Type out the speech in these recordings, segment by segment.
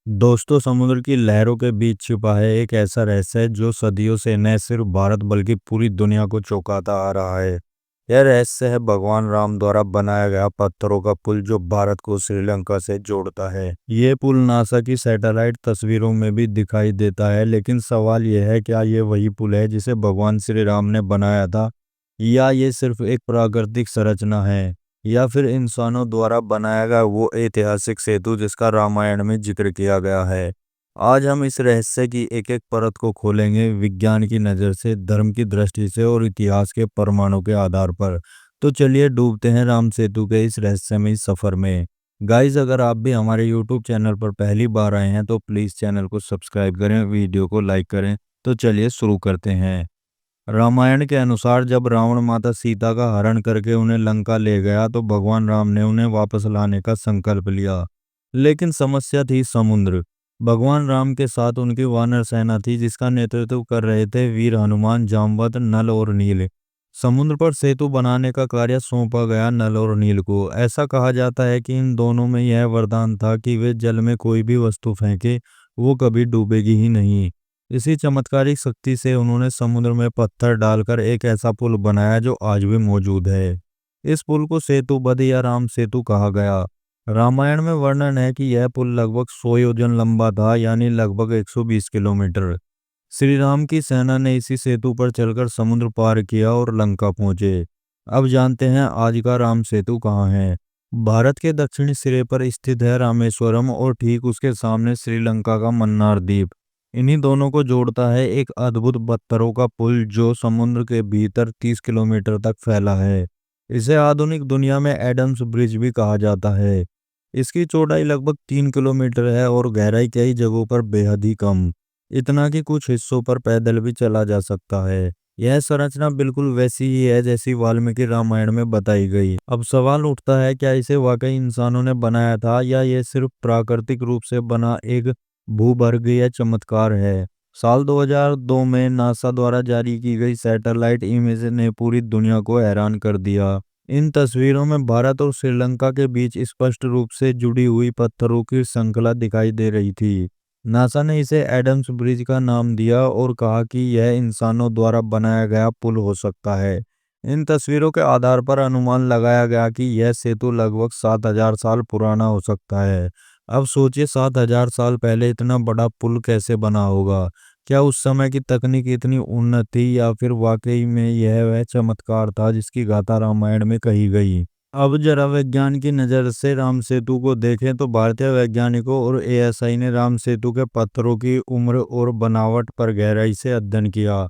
दोस्तों, समुद्र की लहरों के बीच छिपा है एक ऐसा रहस्य जो सदियों से न सिर्फ भारत बल्कि पूरी दुनिया को चौंकाता आ रहा है। यह रहस्य है भगवान राम द्वारा बनाया गया पत्थरों का पुल जो भारत को श्रीलंका से जोड़ता है। ये पुल नासा की सैटेलाइट तस्वीरों में भी दिखाई देता है, लेकिन सवाल यह है, क्या ये वही पुल है जिसे भगवान श्री राम ने बनाया था, या ये सिर्फ एक प्राकृतिक संरचना है, या फिर इंसानों द्वारा बनाया गया वो ऐतिहासिक सेतु जिसका रामायण में जिक्र किया गया है। आज हम इस रहस्य की एक एक परत को खोलेंगे, विज्ञान की नज़र से, धर्म की दृष्टि से और इतिहास के प्रमाणों के आधार पर। तो चलिए डूबते हैं राम सेतु के इस रहस्यमयी सफर में। गाइस, अगर आप भी हमारे यूट्यूब चैनल पर पहली बार आए हैं तो प्लीज़ चैनल को सब्सक्राइब करें, वीडियो को लाइक करें। तो चलिए शुरू करते हैं। रामायण के अनुसार जब रावण माता सीता का हरण करके उन्हें लंका ले गया तो भगवान राम ने उन्हें वापस लाने का संकल्प लिया। लेकिन समस्या थी समुद्र। भगवान राम के साथ उनकी वानर सेना थी जिसका नेतृत्व कर रहे थे वीर हनुमान, जामवंत, नल और नील। समुद्र पर सेतु बनाने का कार्य सौंपा गया नल और नील को। ऐसा कहा जाता है कि इन दोनों में यह वरदान था कि वे जल में कोई भी वस्तु फेंके वो कभी डूबेगी ही नहीं। इसी चमत्कारिक शक्ति से उन्होंने समुद्र में पत्थर डालकर एक ऐसा पुल बनाया जो आज भी मौजूद है। इस पुल को सेतुबद्ध या राम सेतु कहा गया। रामायण में वर्णन है कि यह पुल लगभग 100 योजन लंबा था, यानी लगभग 120 किलोमीटर। श्री राम की सेना ने इसी सेतु पर चलकर समुद्र पार किया और लंका पहुंचे। अब जानते हैं आज का राम सेतु कहाँ है। भारत के दक्षिणी सिरे पर स्थित है रामेश्वरम और ठीक उसके सामने श्रीलंका का मन्नार द्वीप। इन्हीं दोनों को जोड़ता है एक अद्भुत पत्थरों का पुल जो समुद्र के भीतर 30 किलोमीटर तक फैला है। इसे आधुनिक दुनिया में एडम्स ब्रिज भी कहा जाता है। इसकी चौड़ाई लगभग 3 किलोमीटर है और गहराई कई जगहों पर बेहद ही कम, इतना कि कुछ हिस्सों पर पैदल भी चला जा सकता है। यह संरचना बिल्कुल वैसी ही है जैसी वाल्मीकि रामायण में बताई गई। अब सवाल उठता है, क्या इसे वाकई इंसानों ने बनाया था या यह सिर्फ प्राकृतिक रूप से बना एक भूगर्भीय चमत्कार है। साल 2002 में नासा द्वारा जारी की गई सैटेलाइट इमेज ने पूरी दुनिया को हैरान कर दिया। इन तस्वीरों में भारत और श्रीलंका के बीच स्पष्ट रूप से जुड़ी हुई पत्थरों की श्रृंखला दिखाई दे रही थी। नासा ने इसे एडम्स ब्रिज का नाम दिया और कहा कि यह इंसानों द्वारा बनाया गया पुल हो सकता है। इन तस्वीरों के आधार पर अनुमान लगाया गया कि यह सेतु लगभग 7000 साल पुराना हो सकता है। अब सोचिए, 7000 साल पहले इतना बड़ा पुल कैसे बना होगा। क्या उस समय की तकनीक इतनी उन्नत थी या फिर वाकई में यह वह चमत्कार था जिसकी गाथा रामायण में कही गई। अब जरा विज्ञान की नज़र से राम सेतु को देखें तो भारतीय वैज्ञानिकों और एएसआई ने राम सेतु के पत्थरों की उम्र और बनावट पर गहराई से अध्ययन किया।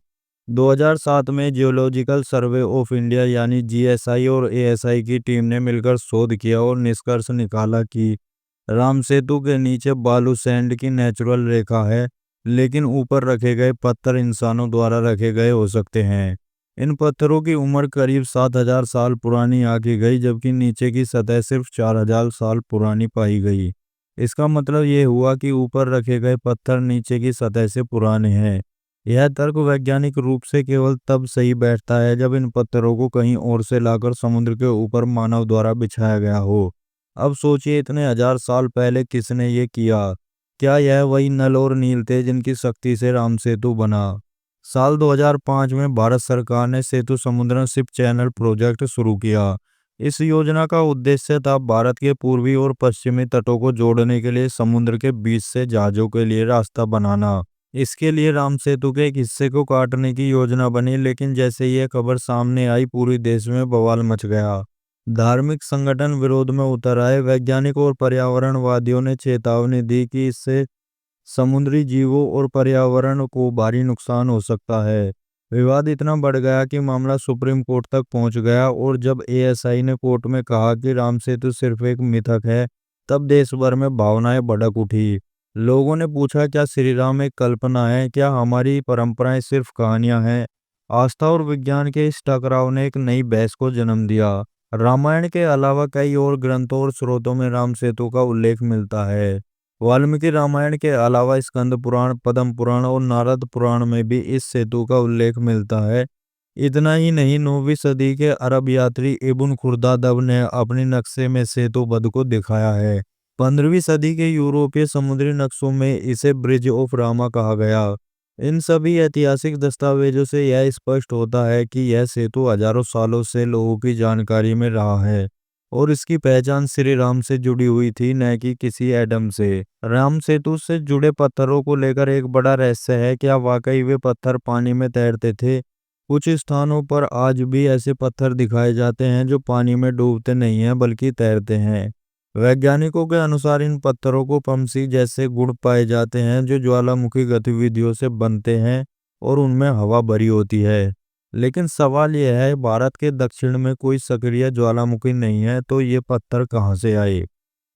2007 में जियोलॉजिकल सर्वे ऑफ इंडिया यानी जीएसआई और एएसआई की टीम ने मिलकर शोध किया और निष्कर्ष निकाला कि राम सेतु के नीचे बालू सैंड की नेचुरल रेखा है, लेकिन ऊपर रखे गए पत्थर इंसानों द्वारा रखे गए हो सकते हैं। इन पत्थरों की उम्र करीब 7000 साल पुरानी आंकी गई, जबकि नीचे की सतह सिर्फ 4000 साल पुरानी पाई गई। इसका मतलब ये हुआ कि ऊपर रखे गए पत्थर नीचे की सतह से पुराने हैं। यह तर्क वैज्ञानिक रूप से केवल तब सही बैठता है जब इन पत्थरों को कहीं और से लाकर समुद्र के ऊपर मानव द्वारा बिछाया गया हो। अब सोचिए, इतने हजार साल पहले किसने ये किया। क्या यह वही नल और नील थे जिनकी शक्ति से राम सेतु बना। साल 2005 में भारत सरकार ने सेतु समुद्र शिप चैनल प्रोजेक्ट शुरू किया। इस योजना का उद्देश्य था भारत के पूर्वी और पश्चिमी तटों को जोड़ने के लिए समुद्र के बीच से जहाजों के लिए रास्ता बनाना। इसके लिए राम सेतु के एक हिस्से को काटने की योजना बनी, लेकिन जैसे ही यह खबर सामने आई पूरी देश में बवाल मच गया। धार्मिक संगठन विरोध में उतर आए। वैज्ञानिक और पर्यावरणवादियों ने चेतावनी दी कि इससे समुद्री जीवों और पर्यावरण को भारी नुकसान हो सकता है। विवाद इतना बढ़ गया कि मामला सुप्रीम कोर्ट तक पहुंच गया और जब एएसआई ने कोर्ट में कहा कि राम सेतु सिर्फ एक मिथक है, तब देश भर में भावनाएं भड़क उठी। लोगों ने पूछा, क्या श्री राम एक कल्पना है, क्या हमारी परंपराएं सिर्फ कहानियां हैं। आस्था और विज्ञान के इस टकराव ने एक नई बहस को जन्म दिया। रामायण के अलावा कई और ग्रंथों और स्रोतों में राम सेतु का उल्लेख मिलता है। वाल्मीकि रामायण के अलावा स्कंद पुराण, पद्म पुराण और नारद पुराण में भी इस सेतु का उल्लेख मिलता है। इतना ही नहीं, 9वीं सदी के अरब यात्री इब्न खुर्दादब ने अपने नक्शे में सेतु बद्ध को दिखाया है। 15वीं सदी के यूरोपीय समुद्री नक्शों में इसे ब्रिज ऑफ रामा कहा गया। इन सभी ऐतिहासिक दस्तावेजों से यह स्पष्ट होता है कि यह सेतु हजारों सालों से लोगों की जानकारी में रहा है और इसकी पहचान श्री राम से जुड़ी हुई थी, न कि किसी एडम से। राम सेतु से जुड़े पत्थरों को लेकर एक बड़ा रहस्य है। क्या वाकई वे पत्थर पानी में तैरते थे? कुछ स्थानों पर आज भी ऐसे पत्थर दिखाए जाते हैं जो पानी में डूबते नहीं हैं बल्कि तैरते हैं। वैज्ञानिकों के अनुसार इन पत्थरों को पमसी जैसे गुण पाए जाते हैं जो ज्वालामुखी गतिविधियों से बनते हैं और उनमें हवा भरी होती है। लेकिन सवाल यह है, भारत के दक्षिण में कोई सक्रिय ज्वालामुखी नहीं है, तो ये पत्थर कहाँ से आए?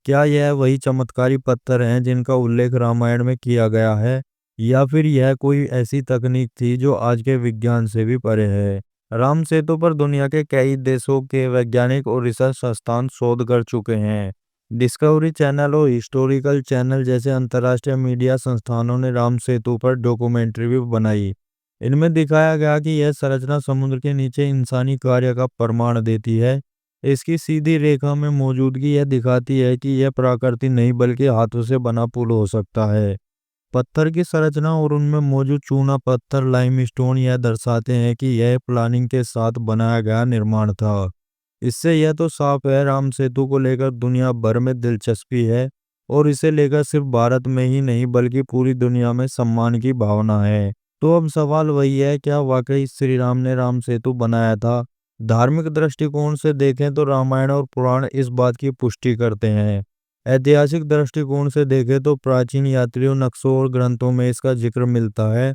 क्या यह वही चमत्कारी पत्थर हैं जिनका उल्लेख रामायण में किया गया है, या फिर यह कोई ऐसी तकनीक थी जो आज के विज्ञान से भी परे है? राम सेतु पर दुनिया के कई देशों के वैज्ञानिक और रिसर्च संस्थान शोध कर चुके हैं। डिस्कवरी चैनल और हिस्टोरिकल चैनल जैसे अंतर्राष्ट्रीय मीडिया संस्थानों ने राम सेतु पर डॉक्यूमेंट्री भी बनाई। इनमें दिखाया गया कि यह संरचना समुद्र के नीचे इंसानी कार्य का प्रमाण देती है। इसकी सीधी रेखा में मौजूदगी यह दिखाती है कि यह प्रकृति नहीं बल्कि हाथों से बना पुल हो सकता है। पत्थर की संरचना और उनमें मौजूद चूना पत्थर लाइमस्टोन यह दर्शाते हैं कि यह प्लानिंग के साथ बनाया गया निर्माण था। इससे यह तो साफ है, राम सेतु को लेकर दुनिया भर में दिलचस्पी है और इसे लेकर सिर्फ भारत में ही नहीं बल्कि पूरी दुनिया में सम्मान की भावना है। तो अब सवाल वही है, क्या वाकई श्री राम ने राम सेतु बनाया था? धार्मिक दृष्टिकोण से देखें तो रामायण और पुराण इस बात की पुष्टि करते हैं। ऐतिहासिक दृष्टिकोण से देखें तो प्राचीन यात्रियों, नक्शों और ग्रंथों में इसका जिक्र मिलता है।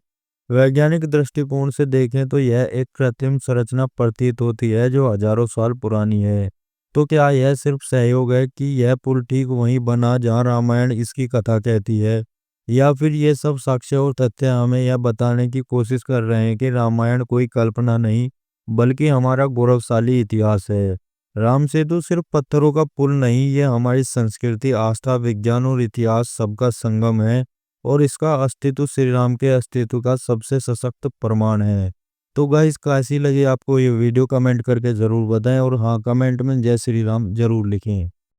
वैज्ञानिक दृष्टिकोण से देखें तो यह एक कृत्रिम संरचना प्रतीत होती है जो हजारों साल पुरानी है। तो क्या यह सिर्फ सहयोग है कि यह पुल ठीक वहीं बना जहां रामायण इसकी कथा कहती है, या फिर ये सब साक्ष्य और तथ्य हमें यह बताने की कोशिश कर रहे हैं कि रामायण कोई कल्पना नहीं बल्कि हमारा गौरवशाली इतिहास है? राम सेतु सिर्फ पत्थरों का पुल नहीं, ये हमारी संस्कृति, आस्था, विज्ञान और इतिहास सबका संगम है और इसका अस्तित्व श्री राम के अस्तित्व का सबसे सशक्त प्रमाण है। तो गाइस, कैसी लगी आपको ये वीडियो? कमेंट करके ज़रूर बताएं और हाँ, कमेंट में जय श्री राम ज़रूर लिखें।